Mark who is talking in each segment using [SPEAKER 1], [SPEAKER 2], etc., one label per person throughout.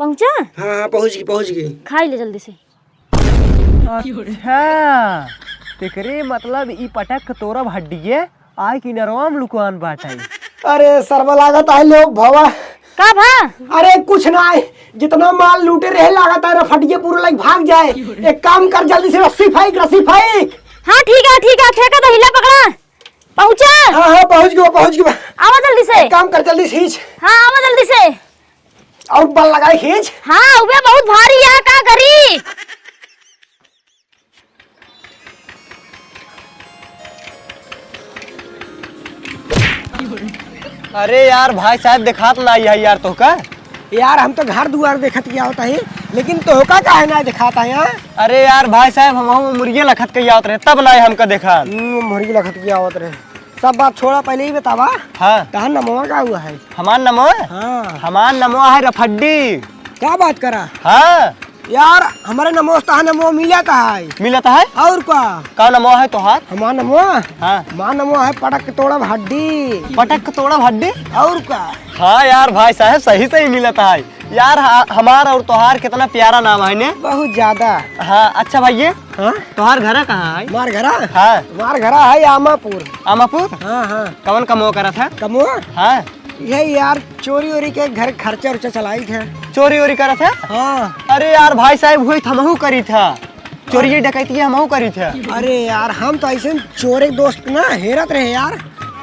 [SPEAKER 1] पहुंचा?
[SPEAKER 2] हाँ पहुंच गई।
[SPEAKER 1] खाई ले जल्दी से।
[SPEAKER 3] अच्छा तेकरे मतलब ई पटक तोरब हड्डिये आय की नरवाम लुकवान बाटाई।
[SPEAKER 2] अरे सरवा लागत है लोग भवा।
[SPEAKER 1] का भा?
[SPEAKER 2] अरे कुछ ना है, जितना माल लूटे रहे लागत है फटिए पूरा लाइक भाग जाए। एक काम कर जल्दी से रस्सी फेंक।
[SPEAKER 1] हाँ ठीक है फेंका तो हिला पकड़ा। पहुंचा?
[SPEAKER 2] हाँ पहुंच गया।
[SPEAKER 1] आवा जल्दी से।
[SPEAKER 2] काम कर जल्दी खींच।
[SPEAKER 1] हाँ आवा जल्दी से।
[SPEAKER 2] और बल लगाए खींच।
[SPEAKER 1] हाँ उबे बहुत भारी है का करी।
[SPEAKER 3] अरे यार भाई साहब दिखात ना है यार तो का।
[SPEAKER 2] यार हम तो घर दुआर देखत क्या होता है, लेकिन तोहका काहे ना दिखाता है।
[SPEAKER 3] अरे यार भाई साहब हम मुर्गे लखत के आवत रहे तब ना हमका देखा।
[SPEAKER 2] मुर्गी लखत क्या होत रहे। सब बात छोड़ा, पहले ही बतावा।
[SPEAKER 3] हाँ
[SPEAKER 2] कहा नमवा का हुआ है।
[SPEAKER 3] हमान नमो।
[SPEAKER 2] हाँ
[SPEAKER 3] हमान नमो है रफड्डी।
[SPEAKER 2] क्या बात करा
[SPEAKER 3] हाँ
[SPEAKER 2] यार, हमारे नमो नमो मिला कहा है।
[SPEAKER 3] मिलता है
[SPEAKER 2] और
[SPEAKER 3] का नमो है तोहार।
[SPEAKER 2] हमारा नमो
[SPEAKER 3] हाँ
[SPEAKER 2] मां नमो है पटक तोड़ब हड्डी।
[SPEAKER 3] पटक तोड़ा हड्डी।
[SPEAKER 2] और का
[SPEAKER 3] हाँ यार भाई साहब सही मिलता है यार। हमारा और तोहार कितना प्यारा नाम है ने।
[SPEAKER 2] बहुत ज्यादा।
[SPEAKER 3] हाँ अच्छा भाई ये
[SPEAKER 2] हाँ
[SPEAKER 3] तोहार घर कहाँ है।
[SPEAKER 2] मार घरा।
[SPEAKER 3] हाँ
[SPEAKER 2] मार घरा है आमापुर।
[SPEAKER 3] आमापुर।
[SPEAKER 2] हाँ
[SPEAKER 3] कवन कमो करा था।
[SPEAKER 2] कमो
[SPEAKER 3] हाँ
[SPEAKER 2] यही यार चोरी के घर खर्चा उर्चा चलाई थे।
[SPEAKER 3] चोरी करा था।
[SPEAKER 2] हाँ
[SPEAKER 3] अरे यार भाई साहब हुई हमहू करी था। चोरी डकैती हमहू करी था।
[SPEAKER 2] अरे यार हम तो ऐसे चोर एक दोस्त ना हेरत रहे यार,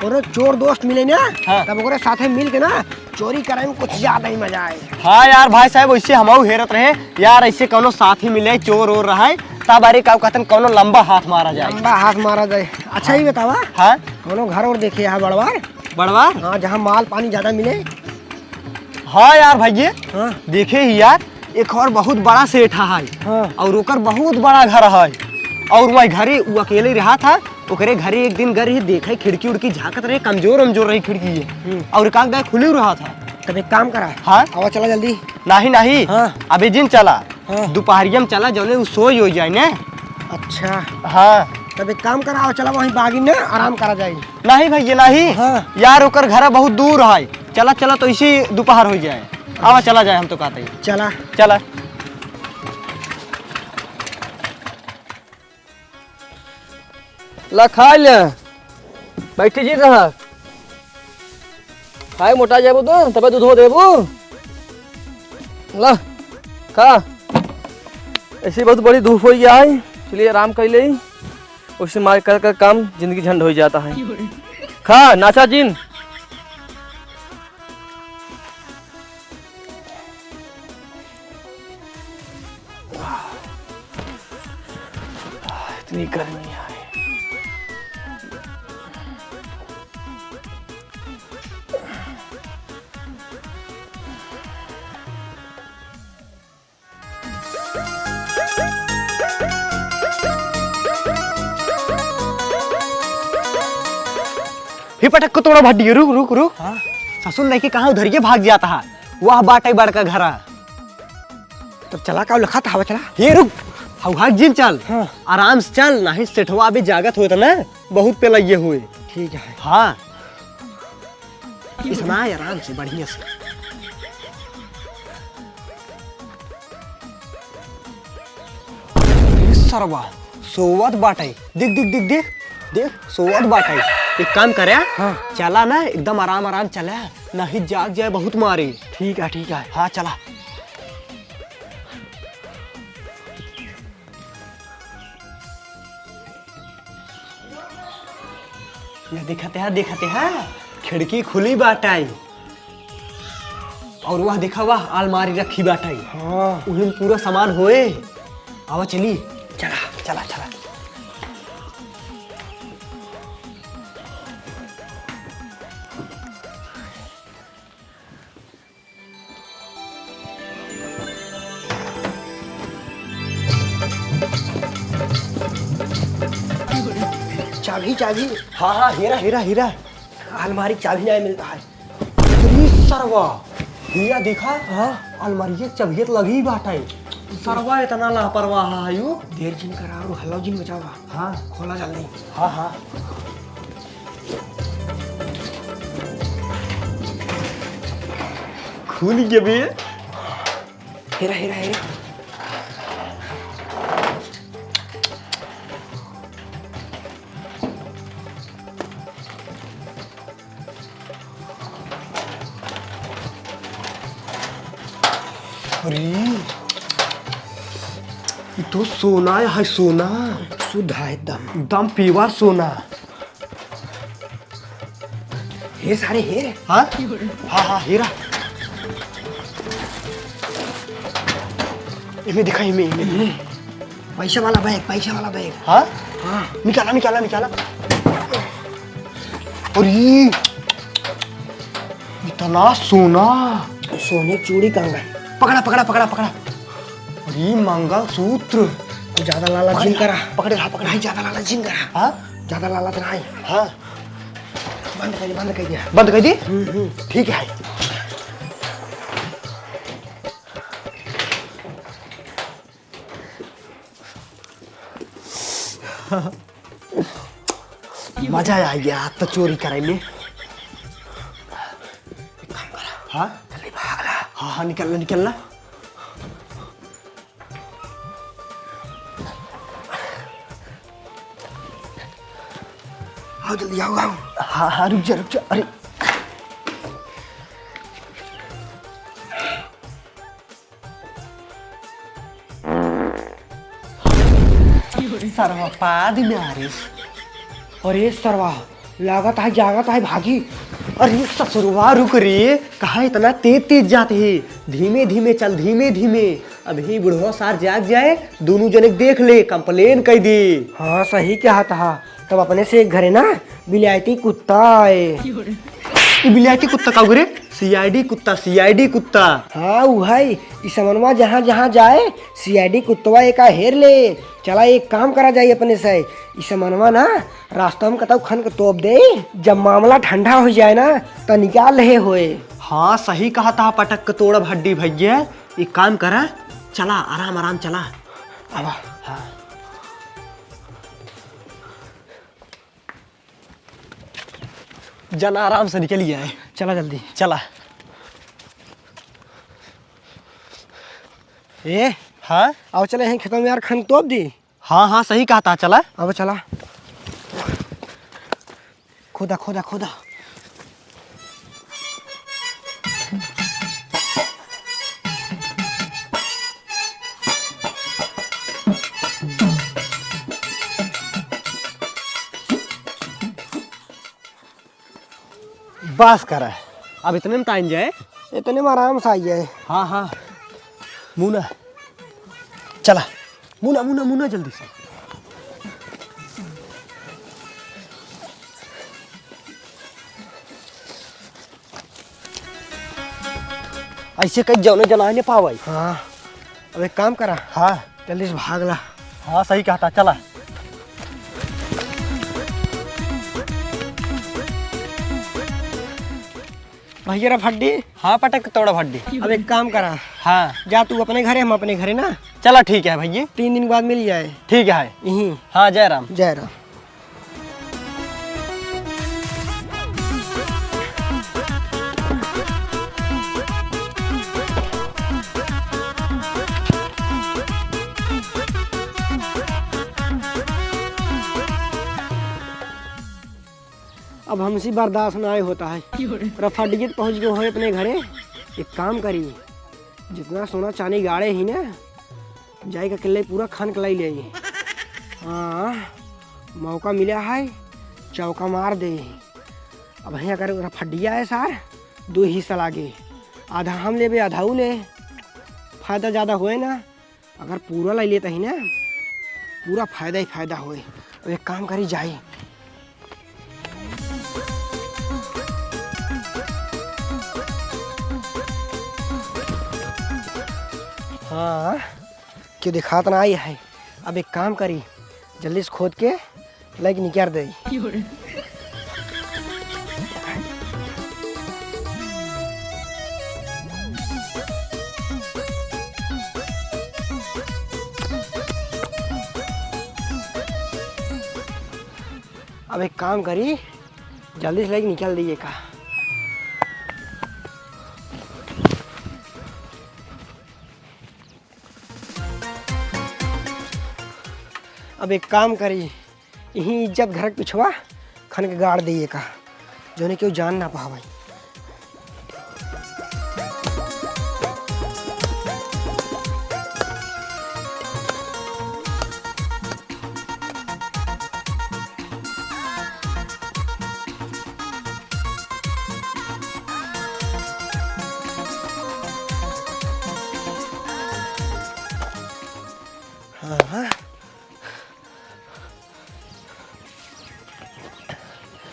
[SPEAKER 2] और चोर दोस्त मिले ना।
[SPEAKER 3] हाँ।
[SPEAKER 2] तब ओकरे साथे मिल के ना चोरी करे में कुछ ज्यादा ही मजा आए।
[SPEAKER 3] हाँ यार भाई साहब वैसे हमहू हेरत रहे यार, ऐसे कोनो साथी मिले चोर और रहा तब अरे का कहते कोनो लंबा हाथ मारा जाए।
[SPEAKER 2] लंबा हाथ मारा जाए। अच्छा ही बतावा।
[SPEAKER 3] हाँ
[SPEAKER 2] कोनो घर और देखे है बड़वार।
[SPEAKER 3] बड़वा।
[SPEAKER 2] जहाँ माल पानी ज्यादा मिले।
[SPEAKER 3] हाँ यार भैया
[SPEAKER 2] हाँ
[SPEAKER 3] देखे ही यार एक और बहुत बड़ा सेठा है।
[SPEAKER 2] हाँ
[SPEAKER 3] और ओकर बहुत बड़ा घर है। और वही घरे वो अकेले रहा था। ओकरे घरे एक दिन गए देखे खिड़की उड़की झाकत रहे, कमजोर रही खिड़की है। और का गए खुली रहा था।
[SPEAKER 2] तब एक काम करा।
[SPEAKER 3] हाँ
[SPEAKER 2] आवा चला जल्दी।
[SPEAKER 3] नहीं
[SPEAKER 2] हाँ।
[SPEAKER 3] अभी जिन चला।
[SPEAKER 2] हाँ।
[SPEAKER 3] दोपहरिया में चला जौने वो सोई हो जाए ने।
[SPEAKER 2] अच्छा
[SPEAKER 3] हाँ
[SPEAKER 2] तब एक काम करा, चला वहीं बागी में आराम करा जाए।
[SPEAKER 3] नहीं भैया नहीं।
[SPEAKER 2] हाँ।
[SPEAKER 3] यार ओकर घर बहुत दूर है। चला तो इसी दोपहर हो जाए। आवा चला जाए हम तो कहते हैं।
[SPEAKER 2] चला
[SPEAKER 4] ला खा ले बैठी जी रहा खाए मोटा जाबो तो तबे दूध हो देबो। ला खा ऐसी बहुत बड़ी धूप हो गया है, चलिए आराम कर ले। उससे मार कर काम जिंदगी झंड हो जाता है। खा नाचा जिन। इतनी गर्मी है।
[SPEAKER 3] ही पटक को तोड़ा भड्डी रुक। हाँ? ससुर लेके कहा उधर भाग जाता है। वह बाटे बड़का घर।
[SPEAKER 2] तब चला का लखा था। चला
[SPEAKER 3] ये रुक हवा जिन चल।
[SPEAKER 2] हाँ।
[SPEAKER 3] आराम से चल नहीं सेठवा अभी जागत हुए ना बहुत पे लगे हुए।
[SPEAKER 2] ठीक है।
[SPEAKER 3] हाँ इसमें आराम से बढ़िया से। सरवा सोवत बाटे देख सोवत बाटे। एक काम करे।
[SPEAKER 2] हाँ।
[SPEAKER 3] चला ना एकदम आराम चला नहीं जाग जाए बहुत मारे।
[SPEAKER 2] ठीक है।
[SPEAKER 3] हाँ चला। ये दिखते हैं खिड़की खुली बाटाई और वह देखा वह अलमारी रखी बाटाई।
[SPEAKER 2] हाँ
[SPEAKER 3] उन्हें पूरा सामान होए। आवा चली। चला
[SPEAKER 2] चाबी।
[SPEAKER 3] हाँ हीरा
[SPEAKER 2] अलमारी चाबी नहीं मिलता है।
[SPEAKER 3] सरवा हीरा देखा। हाँ अलमारी चबियत लगी बाटे। सरवा इतना लापरवाह है यू।
[SPEAKER 2] देर जिन करा और हल्ला जिन बचावा।
[SPEAKER 3] हाँ
[SPEAKER 2] खोला जल्दी।
[SPEAKER 3] हाँ खुल गया बे।
[SPEAKER 2] हेरा हेरा हेरा।
[SPEAKER 3] अरे ये तो सोना है, सोना
[SPEAKER 2] शुद्ध है एकदम।
[SPEAKER 3] एकदम प्योर सोना।
[SPEAKER 2] हे सारे हेरे।
[SPEAKER 3] हाँ हाँ हाँ हीरा। इमे दिखा, इमे
[SPEAKER 2] पैसा वाला बैग, पैसा वाला बैग।
[SPEAKER 3] हाँ
[SPEAKER 2] हाँ
[SPEAKER 3] निकाला निकाला निकाला। अरे इतना सोना।
[SPEAKER 2] सोने की चूड़ी कंगन।
[SPEAKER 3] पकड़ा पकड़ा पकड़ा पकड़ा। अरे मंगलसूत्र।
[SPEAKER 2] तू ज्यादा लाला जिन करा।
[SPEAKER 3] पकड़े रहा पकड़ा।
[SPEAKER 2] नहीं ज्यादा लाला जिन करा।
[SPEAKER 3] हाँ
[SPEAKER 2] ज्यादा लाला तो नहीं।
[SPEAKER 3] हाँ
[SPEAKER 2] बंद कर दिया।
[SPEAKER 3] बंद कर दी। ठीक है। मजा आ गया तो चोरी करे में। हाँ
[SPEAKER 2] जल्दी भाग ला।
[SPEAKER 3] हाँ हाँ निकलना निकलना।
[SPEAKER 2] आओ जल्दी आओ आओ।
[SPEAKER 3] हाँ हाँ रुक जा रुक जा। अरे सरवा पाद मारिस।
[SPEAKER 2] अरे सरवा लागत है जागत है भागी।
[SPEAKER 3] अरे ससुरवा रुक रे, कहाँ इतना तेज तेज जाते है? धीमे धीमे चल, धीमे धीमे। अभी बुढ़वा सार जाग जाए, दोनों जने देख ले, कंप्लेन कर दे।
[SPEAKER 2] हाँ सही क्या था। तब अपने से एक घरे ना विलायती कुत्ता आए।
[SPEAKER 3] ये विलायती कुत्ता का रे? सीआईडी कुत्ता, सीआईडी कुत्ता।
[SPEAKER 2] हाँ वो है। इस समनवा जहाँ जहाँ जाए सीआईडी कुत्तवा एक हेर ले। चला एक काम करा जाए अपने से। इस समनवा ना रास्ता में कतौ खन के तोप दे। जब मामला ठंडा हो जाए ना तो निकाल रहे होए।
[SPEAKER 3] हाँ सही कहा था, पटक के तोड़ हड्डी भैया। एक काम करा, चला आराम आराम चला।
[SPEAKER 2] अब
[SPEAKER 3] हाँ जना आराम से निकलिए है।
[SPEAKER 2] चला जल्दी।
[SPEAKER 3] चला।
[SPEAKER 2] ए
[SPEAKER 3] हाँ
[SPEAKER 2] आओ चले हैं खेतों में यार, खन तोप दी।
[SPEAKER 3] हाँ हाँ सही कहा था, चला।
[SPEAKER 2] अब चला। खोदा खोदा खोदा।
[SPEAKER 3] बस करा, अब इतने में टाइम जाए।
[SPEAKER 2] इतने में आराम से आई जाए।
[SPEAKER 3] हाँ हाँ मुना चला, मुना मुना मुना जल्दी से। ऐसे कहीं जौने जना नहीं पावे।
[SPEAKER 2] हाँ अब एक काम करा,
[SPEAKER 3] हाँ
[SPEAKER 2] जल्दी से भाग ला।
[SPEAKER 3] हाँ सही कहा था, चला।
[SPEAKER 2] भैया हड्डी।
[SPEAKER 3] हाँ पटक तोड़ा हड्डी।
[SPEAKER 2] अब एक काम करा,
[SPEAKER 3] हाँ
[SPEAKER 2] जा तू अपने घरे, हम अपने घरे ना।
[SPEAKER 3] चला ठीक है भैया।
[SPEAKER 2] 3 दिन बाद मिल जाए
[SPEAKER 3] ठीक है।
[SPEAKER 2] यहीं।
[SPEAKER 3] हाँ जय राम।
[SPEAKER 2] जय राम। अब हमसे बर्दाश्त ना होता है। रफाडियत पहुँच गए हो अपने घरे। एक काम करी, जितना सोना चांदी गाड़े ही ना, जाएगा किले पूरा खान कलाई ले। हाँ मौका मिला है, चौका मार दे। अब यहाँ अगर रफाडिया है सार, 2 हिस्सा लागे। आधा हम ले आधा वो ले, फायदा ज़्यादा होए ना। अगर पूरा ले लेता ही ना, पूरा फायदा ही फायदा होए। अब एक काम करी जाए। हाँ क्यों दिखात ना आई है। अब एक काम करी, जल्दी से खोद के लाइक निकाल दे। अब एक काम करी, जल्दी से लाइक निकाल दीजिए का। अब एक काम करी, यही इज्जत घर के पिछवा खन के गाड़ दिए का, जो क्यों जान ना पावे।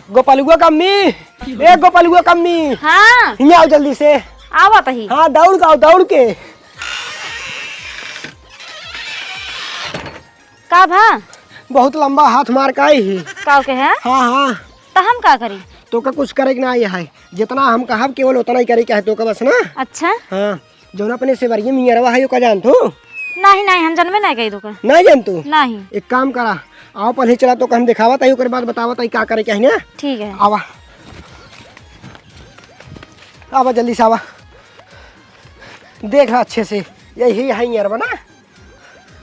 [SPEAKER 2] गोपालुआ कम्मी, ए गोपालुआ कम्मी,
[SPEAKER 1] हाँ
[SPEAKER 2] यहाँ आओ जल्दी से।
[SPEAKER 1] आवत ही।
[SPEAKER 2] हाँ दौड़ के आओ, दौड़ के।
[SPEAKER 1] का भा
[SPEAKER 2] बहुत लंबा हाथ मार का ही।
[SPEAKER 1] का के है?
[SPEAKER 2] हाँ हाँ
[SPEAKER 1] तो हम का करी?
[SPEAKER 2] तो का कुछ करे ना ये है, जितना हम कहब केवल उतना ही करे के है तो का बस ना।
[SPEAKER 1] अच्छा
[SPEAKER 2] हाँ जो अपने से बरिए मियरवा है का जान तू?
[SPEAKER 1] नहीं नहीं हम जनबे नहीं कही दुका।
[SPEAKER 2] नहीं जान तू?
[SPEAKER 1] नहीं।
[SPEAKER 2] एक काम करा, आओ पहले चला तो हम दिखावा ताई, ओकर बाद बतावा ताई का करे के है ना।
[SPEAKER 1] ठीक है।
[SPEAKER 2] आवा आवा जल्दी से आवा, देख रहा अच्छे से, यही है यार बना।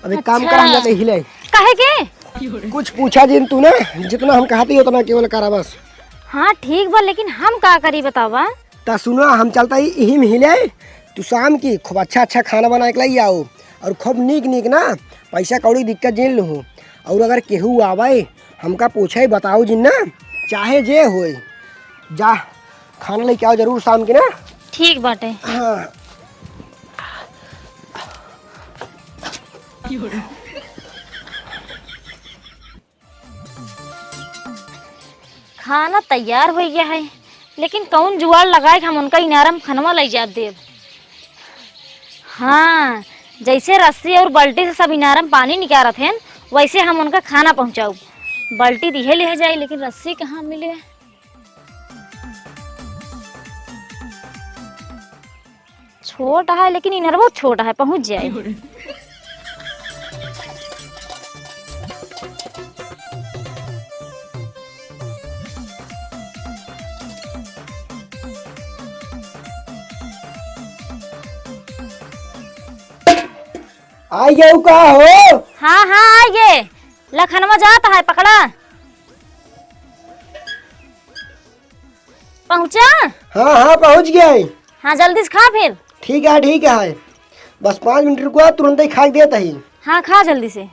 [SPEAKER 2] अब एक काम करा, हम हिले
[SPEAKER 1] काहे के?
[SPEAKER 2] कुछ पूछा जिन तू ना, जितना हम कहती उतना केवल करा बस।
[SPEAKER 1] हाँ ठीक बा, लेकिन हम का करी बतावा?
[SPEAKER 2] ता सुना, हम चलता ही यही में हिले, तू शाम की खूब अच्छा अच्छा खाना बना के लाई आओ, और खूब नीक नीक ना, पैसा कौड़ी दिक्कत जिन लूँ। और अगर केहू आवे हमका पूछे बताओ जिन ना, चाहे जे होए, जा खाना लेके आओ जरूर शाम के ना।
[SPEAKER 1] ठीक बाटे।
[SPEAKER 2] हाँ।
[SPEAKER 1] खाना तैयार हो गया है, लेकिन कौन जुआड़ लगाए हम उनका इनारम खनवा ले जा देव। हाँ जैसे रस्सी और बाल्टी से सब इनारम पानी निकालत हैं, वैसे हम उनका खाना पहुंचाऊ। बाल्टी दिहे ले जाए, लेकिन रस्सी कहाँ मिले? छोटा है लेकिन इनर बहुत छोटा है, पहुंच जाए।
[SPEAKER 2] आई गए का हो?
[SPEAKER 1] हाँ हाँ आ गए, लखनवा जाता है, पकड़ा। पहुंचा?
[SPEAKER 2] हाँ हाँ पहुंच गए।
[SPEAKER 1] हाँ जल्दी से खा फिर।
[SPEAKER 2] ठीक है, बस 5 मिनट रुको, तुरंत ही खा देता ही।
[SPEAKER 1] हाँ खा जल्दी से।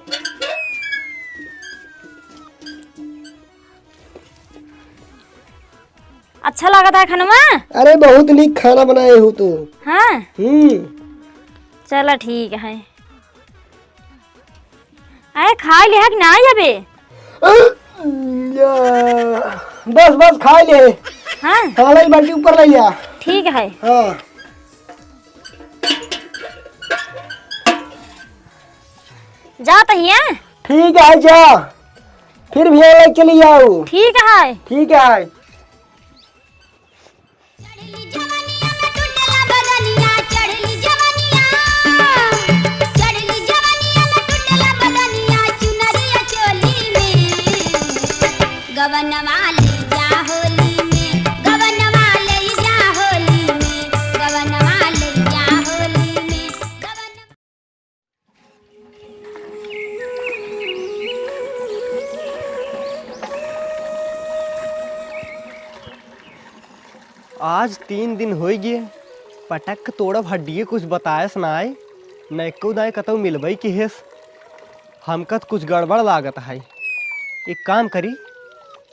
[SPEAKER 1] अच्छा लगा था खाना?
[SPEAKER 2] अरे बहुत नीक खाना बनाए हो तू।
[SPEAKER 1] हाँ चलो ठीक है। अरे खा लिया कि ना अबे?
[SPEAKER 2] बस बस खा ले।
[SPEAKER 1] हाँ
[SPEAKER 2] खाना की बाल्टी ऊपर ले लिया।
[SPEAKER 1] ठीक है।
[SPEAKER 2] हाँ
[SPEAKER 1] जाता ही है?
[SPEAKER 2] ठीक है, जा फिर भी ले चली आओ।
[SPEAKER 1] ठीक है।
[SPEAKER 2] ठीक है।
[SPEAKER 3] आज 3 दिन हो गए, पटक तोड़ब हड्डिए कुछ बताए सुनाए, नैको दाए कतौ मिलबई कि हेस, हमका तो कुछ गड़बड़ लागत है। एक काम करी,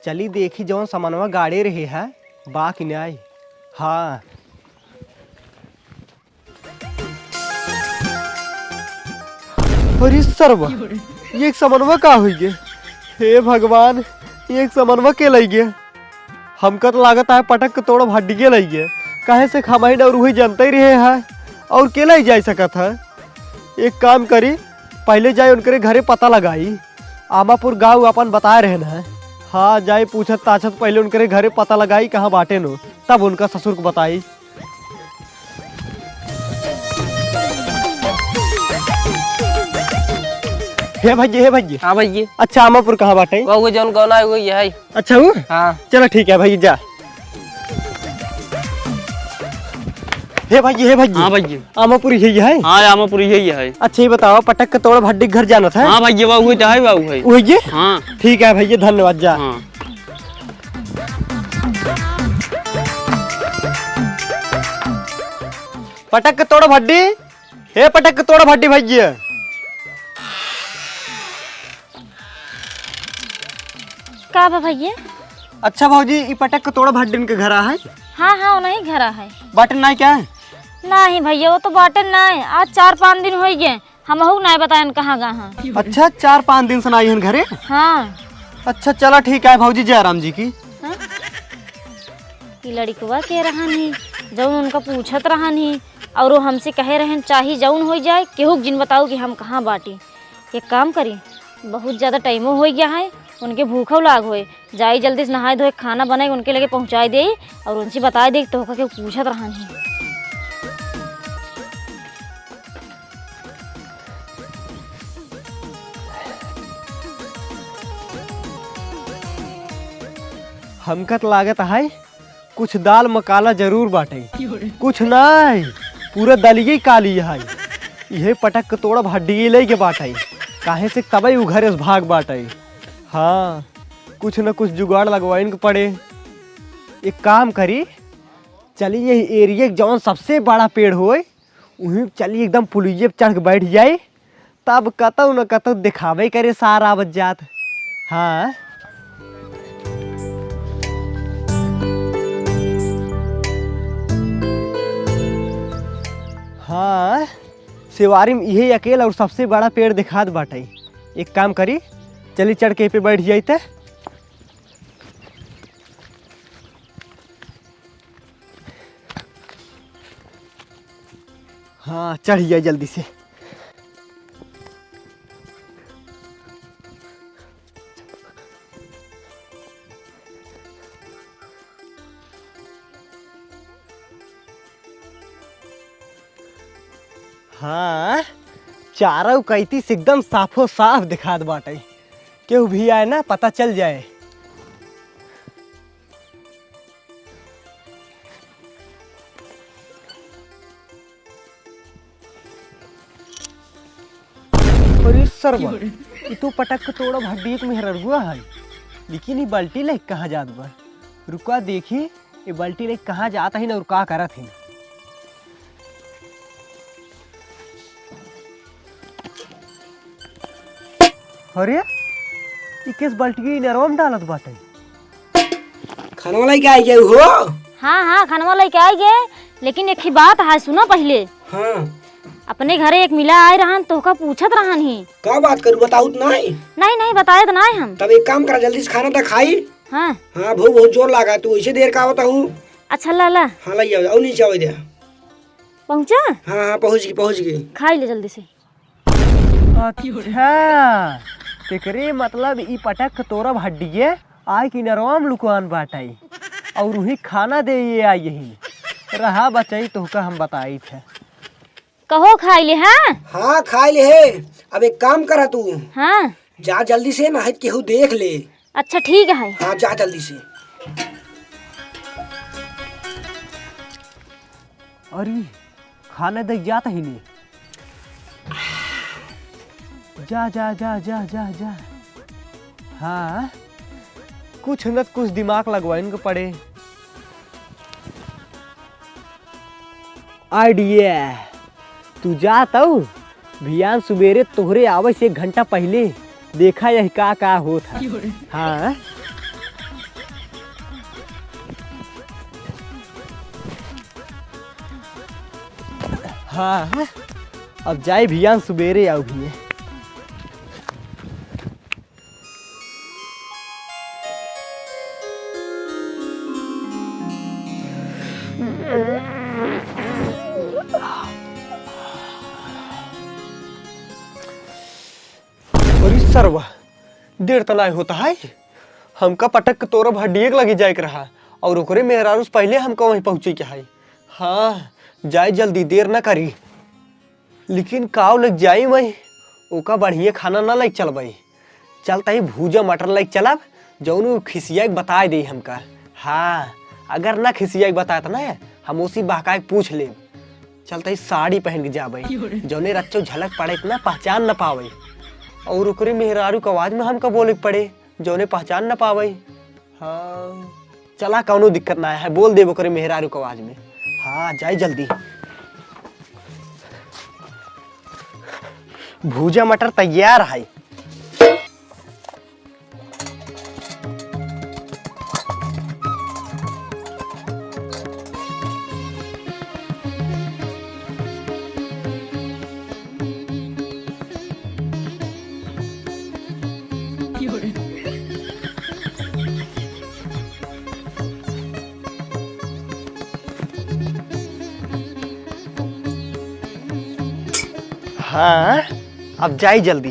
[SPEAKER 3] चली देखी जौन सामानवा गाड़े रहे है बा कि नहीं। हाँ अरे सरवा, ये एक सामानवा का हुई गे? हे भगवान, ये एक सामानवा के लई गए? हमका तो लागत है पटक के तोड़ हड्डिए लई गए, काहे से खमाई और वही जानते ही रहे है, और के लाई जा सकत है। एक काम करी, पहले जाए उनके घरे पता लगाई, आमापुर गाँव अपन बताए रहे ना। हाँ जाए पूछत ताछत पहले उनके घरे पता लगाई कहाँ बाटे नो, तब उनका ससुर को बताई। हे भाई।
[SPEAKER 4] हाँ भैया।
[SPEAKER 3] अच्छा आमापुर कहाँ बाटे?
[SPEAKER 4] वो जौन गौना है वो ये है।
[SPEAKER 3] अच्छा वो?
[SPEAKER 4] हाँ
[SPEAKER 3] चलो ठीक है भाई, जा। हे भाई
[SPEAKER 5] हाँ भैया।
[SPEAKER 3] आमापुरी यही है।
[SPEAKER 5] हाँ आमापुरी यही है।
[SPEAKER 3] अच्छा ये बताओ पटक के तोड़ भड्डी के घर जाना था।
[SPEAKER 5] हाँ भैया बाबू है बाबू है।
[SPEAKER 3] वही ये?
[SPEAKER 5] हाँ
[SPEAKER 3] ठीक है भैया धन्यवाद जा।
[SPEAKER 5] हाँ
[SPEAKER 3] पटक के तोड़ भड्डी, हे पटक के तोड़ भड्डी भैया।
[SPEAKER 1] का बा भैया?
[SPEAKER 3] अच्छा भाजी ये पटक के तोड़ भड्डी के घर है।
[SPEAKER 1] हाँ हाँ नहीं घर है।
[SPEAKER 3] बटन नहीं क्या है?
[SPEAKER 1] नहीं भैया वो तो बाटन नहीं, आज 4-5 दिन हो गए हम नहीं बतायन कहाँ कहाँ।
[SPEAKER 3] अच्छा 4-5 दिन से ना आई हन घरे।
[SPEAKER 1] हाँ
[SPEAKER 3] अच्छा चला ठीक है भाजी जयराम जी की।
[SPEAKER 1] ई लड़कवा के रहन ही जौन उनका पूछत रहन ही और वो हमसे कहे रहन चाही जौन हो जाए केहू जिन बताओ कि हम कहाँ बाटी। एक काम करी बहुत ज़्यादा टाइमो हो गया है, उनके भूखो लाग होए जाई जल्दी से नहाए धोए खाना बनाए उनके लगे पहुँचाई दे और उनसे बता दे तो के पूछत रहन ही।
[SPEAKER 3] हमका तो लागत है कुछ दाल मकाला जरूर बाटे, कुछ नहीं पूरा दलिये काली है। यह पटक के तोड़ हड्डी ले के बाटे काहे से तबे उ घरे से भाग बाटे। हाँ कुछ न कुछ जुगाड़ लगवाइन के पड़े। एक काम करी चली ये एरिया जौन सबसे बड़ा पेड़ होए वहीं चली एकदम पुलिये पे चढ़ के बैठ जाए तब कतौ न कतौ दिखावे करे सारा बज्जात। हाँ हाँ सेवारी में यही अकेला और सबसे बड़ा पेड़ दिखात बाटे। एक काम करी चली चढ़ के पे बैठ जाइते। हाँ चढ़ जाए जल्दी से। हाँ चारों कैती से एकदम साफो साफ दिखात बाटे, केहू भी आए ना पता चल जाए। अरे सरवा ये तो पटक के तोड़ा भड्डी एक मेहररुआ है, लेकिन ये बाल्टी लेके कहाँ जात बा? रुका देखी ये बाल्टी लेके कहाँ जाता है ना और का करत है। अरे ये किस बाल्टी की नरवा में डालत बाटे?
[SPEAKER 2] खाना वाला क्या आई हो?
[SPEAKER 1] हाँ हाँ खानवा लेके आई गए, लेकिन एक ही बात है सुना पहले।
[SPEAKER 2] हाँ
[SPEAKER 1] अपने घरे एक मिला आए रहन तो का पूछत रहन ही।
[SPEAKER 2] का बात करूँ बताऊ तो नहीं?
[SPEAKER 1] नहीं बताए तो नहीं हम।
[SPEAKER 2] तब एक काम करा जल्दी से खाना तो खाई।
[SPEAKER 1] हाँ
[SPEAKER 2] हाँ भूख बहुत जोर लगा तू ऐसे देर का होता हूँ।
[SPEAKER 1] अच्छा ला
[SPEAKER 2] हाँ लाई आओ नीचे आओ इधर।
[SPEAKER 1] पहुँचा?
[SPEAKER 2] हाँ पहुँच गई।
[SPEAKER 1] खाई ले जल्दी से।
[SPEAKER 3] अच्छा तेकरे मतलब ई पटक तोरा हड्डिये आय की नरवाम लुकवान बाटाई और वही खाना दे ये आई यही रहा बचाई तो का हम बताई थे।
[SPEAKER 1] कहो खाई ले। हाँ
[SPEAKER 2] हाँ खाई ले है। अब एक काम करा तू
[SPEAKER 1] हाँ
[SPEAKER 2] जा जल्दी से ना केहू देख ले।
[SPEAKER 1] अच्छा ठीक है।
[SPEAKER 2] हाँ जा जल्दी से।
[SPEAKER 3] अरे खाना देख जाता ही नहीं। जा जा जा जा जा जा। हाँ कुछ न कुछ दिमाग लगवाइन को पड़े। आइडिया तू जाता हूँ भियान सुबेरे तोहरे आवे से 1 घंटा पहले देखा यही का होता। हाँ हाँ अब जाए भियान सुबेरे आओ भी। सरवा देर तनाय होता है हमका पटक के तोरा भड्डिए लगी जाए के रहा और ओकरे मेहरारूस पहले हमका वहीं पहुंचे के है। हाँ जाए जल्दी देर ना करी, लेकिन काव लग जाई वही ओका बढ़िया खाना ना लाइक चलबई चलता ही भूजा मटर लाइक चलब जौन खिसिया बता दे हमका। हाँ अगर ना खिसिया बताता ना हम उसी बहका पूछ ले
[SPEAKER 2] चलता ही साड़ी पहन के जाबे, जौने रच्चो झलक पड़े इतना पहचान न पावे, और ओकरे मेहरारू के आवाज में हमका बोले पड़े जौने पहचान न पावे। हाँ चला कौनो दिक्कत ना है, बोल देबो करे मेहरारू के आवाज में। हाँ जाए जल्दी। भूजा मटर तैयार है। हाँ अब जाई जल्दी।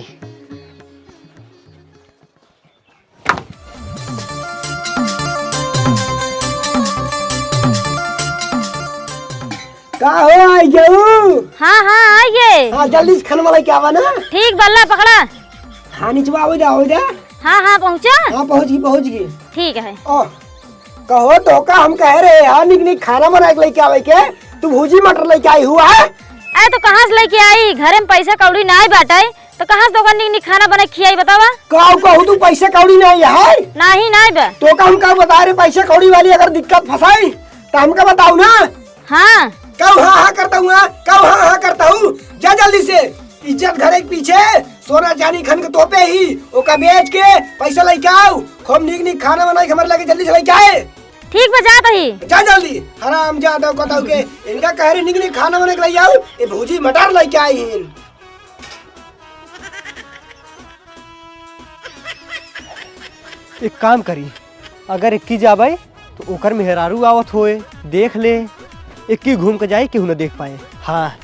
[SPEAKER 2] का हो आई जाऊ?
[SPEAKER 1] हाँ हाँ आइए।
[SPEAKER 2] हाँ जल्दी से खाने वाला क्या बना?
[SPEAKER 1] ठीक बल्ला पकड़ा।
[SPEAKER 2] हाँ नीचे आओ जा।
[SPEAKER 1] हाँ हाँ पहुँचा।
[SPEAKER 2] हाँ पहुँच गई।
[SPEAKER 1] ठीक है।
[SPEAKER 2] ओ कहो तो का हम कह रहे हैं निक निक खाना बना के लेके आवे के, तू भूजी मटर लेके आई हुआ है?
[SPEAKER 1] अरे तो कहाँ से लेके आई? घरे में पैसा कौड़ी ना आई बाटाई तो कहाँ से दोकान निक खाना बना खियाई बतावा?
[SPEAKER 2] कहू तू पैसा कौड़ी नहीं है?
[SPEAKER 1] नहीं नहीं बा।
[SPEAKER 2] तो का हम का बता रहे पैसा कौड़ी वाली अगर दिक्कत फंसाई तो हमका बताऊ ना।
[SPEAKER 1] हाँ
[SPEAKER 2] कब हाँ करता हूँ, कब हाँ करता हूँ। जा जल्दी से, इज्जत घरे के पीछे सोना चांदी खन के तोपे ही ओका बेच के पैसा लेके आओ, खूब निक खाना बनाई हमारे लगे जल्दी से लेके आए।
[SPEAKER 1] ठीक बजा ही।
[SPEAKER 2] जा जल्दी। हराम जादा कहता हूँ के इनका कह रहे निक खाना बना के ले आओ, ये भूजी मटर लेके आई हैं। एक काम करी, अगर इक्की जाबे तो ओकर मेहरारू आवत होए देख ले, इक्की घूम के जाए केहू न देख पाए। हाँ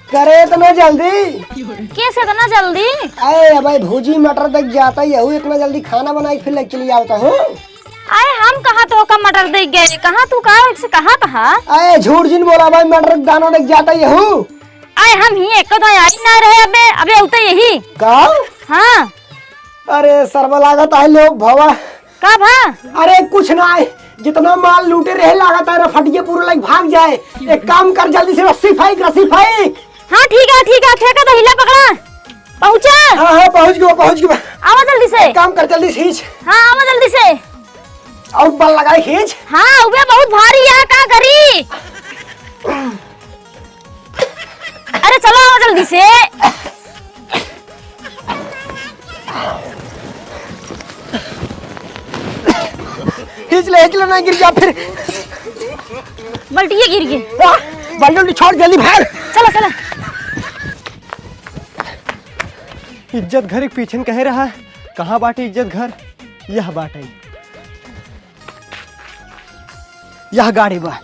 [SPEAKER 2] करे इतना जल्दी?
[SPEAKER 1] कैसे इतना जल्दी?
[SPEAKER 2] अरे भाई भूजी मटर तक जाता ही है, इतना जल्दी खाना बनाई फिर लेके चली आता हूँ।
[SPEAKER 1] अरे हम कहाँ तो का मटर देख गए, कहाँ तू कहाँ था?
[SPEAKER 2] अरे झूठ जिन बोला भाई, मटर दानों तक जाता ही हूँ।
[SPEAKER 1] अरे हम ही एक तो आई ना रहे अबे अबे उते यही
[SPEAKER 2] का? हाँ अरे सर्व लागत है लोग भवा
[SPEAKER 1] का भा?
[SPEAKER 2] अरे कुछ ना है, जितना माल लूटे रहे लागत है फटिए पूरा लाइक भाग जाए। एक काम कर जल्दी से रस्सी फाइक।
[SPEAKER 1] हाँ ठीक है ठेका तो हिला पकड़ा। पहुँचा?
[SPEAKER 2] हाँ पहुँच गया।
[SPEAKER 1] आवा जल्दी से।
[SPEAKER 2] काम कर जल्दी खींच।
[SPEAKER 1] हाँ आवा जल्दी से।
[SPEAKER 2] और बल लगाए खींच।
[SPEAKER 1] हाँ वे बहुत भारी है, का करी? अरे चलो आवा जल्दी से।
[SPEAKER 2] खींच ले नहीं गिर जा फिर।
[SPEAKER 1] बल्टिया गिर गई।
[SPEAKER 2] बाल्टी छोड़ जल्दी भाग।
[SPEAKER 1] चलो
[SPEAKER 2] इज्जत घर एक पीछे कह रहा है, कहाँ बाटे इज्जत घर? यह बाटे, यह गाड़ी बा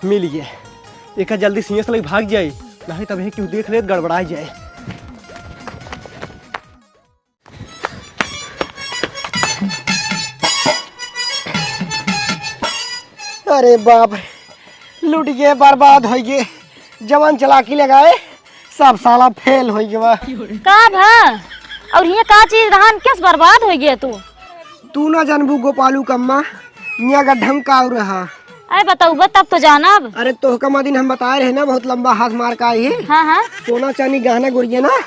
[SPEAKER 2] मिल गया। एक जल्दी सिंह से भाग जाए, नहीं तब क्यों देख रहे गड़बड़ा जाए। अरे बाप रे, लूट गए, बर्बाद हो गए। जवान चलाकी लगाए सब साला फेल हो गया।
[SPEAKER 1] का भा? और ये का चीज रहन किस बर्बाद हो गया तू
[SPEAKER 2] ना जानबू गोपालू कम्मा, यहाँ का ढंग का और रहा।
[SPEAKER 1] अरे बताऊ तब तो जाना।
[SPEAKER 2] अरे तो कमा दिन हम बताए रहे ना, बहुत लंबा हाथ मार का आई है।
[SPEAKER 1] हाँ
[SPEAKER 2] सोना चांदी गहना गुड़िया ना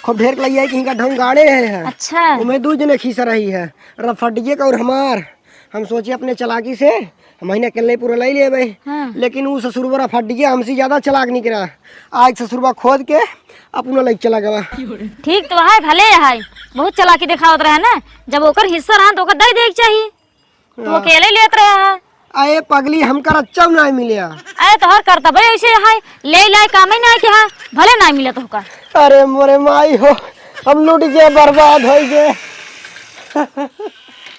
[SPEAKER 2] खूब ढेर लगी है कि ढंग गाड़े रहे हैं।
[SPEAKER 1] अच्छा
[SPEAKER 2] उमें दो जने खींच रही है, रफटिए का और हमार। हम सोचे अपने चलाकी से महीना अकेले पूरा ले ले भाई।
[SPEAKER 1] हाँ।
[SPEAKER 2] लेकिन वो ससुरबा फटिए हमसे ज्यादा चलाक नहीं करा। आज ससुरबा खोद के अपना लेके चला गया।
[SPEAKER 1] ठीक तो है, भले है बहुत चलाकी दिखावत रहे ना, जब ओकर हिस्सा रहा तो ओकर दे देख चाहिए, तो अकेले लेत रहे है।
[SPEAKER 2] अरे पगली हमका अच्छा नहीं मिले।
[SPEAKER 1] अरे तोहर करता भाई ऐसे है, ले लाए काम ही नहीं कि हाँ भले नहीं मिले तो का।
[SPEAKER 2] अरे मोरे माई हो, हम लूट गए, बर्बाद हो गए।